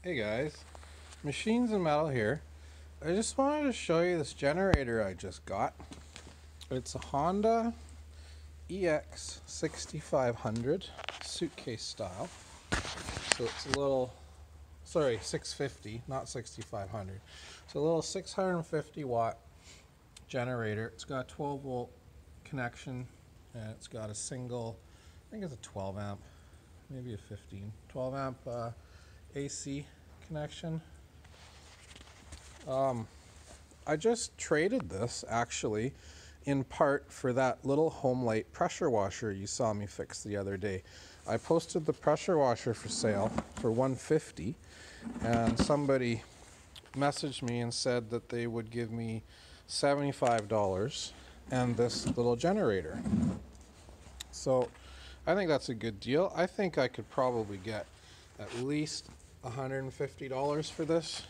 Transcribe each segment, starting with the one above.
Hey guys, Machines and Metal here. I just wanted to show you this generator I just got. It's a Honda EX650 suitcase style. So it's a little, 650, not 6500. So a little 650 watt generator. It's got a 12 volt connection and it's got a single, I think it's a 12 amp, maybe a 12 amp AC connection. I just traded this actually in part for that little Homelite pressure washer you saw me fix the other day. I posted the pressure washer for sale for $150 and somebody messaged me and said that they would give me $75 and this little generator. So I think that's a good deal. I think I could probably get at least $150 for this,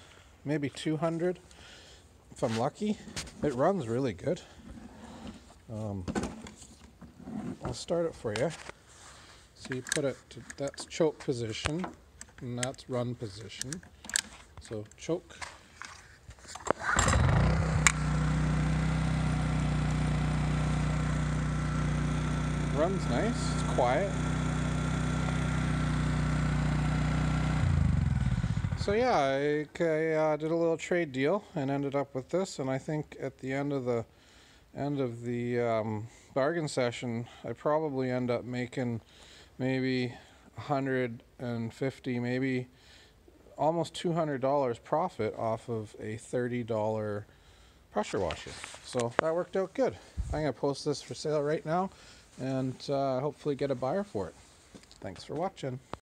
maybe $200 if I'm lucky. It runs really good. I'll start it for you. So you put it to, that's choke position and that's run position. So choke. Runs nice, it's quiet. So yeah, I did a little trade deal and ended up with this, and I think at the end of the bargain session, I probably end up making maybe $150, maybe almost $200 profit off of a $30 pressure washer. So that worked out good. I'm gonna post this for sale right now and hopefully get a buyer for it. Thanks for watching.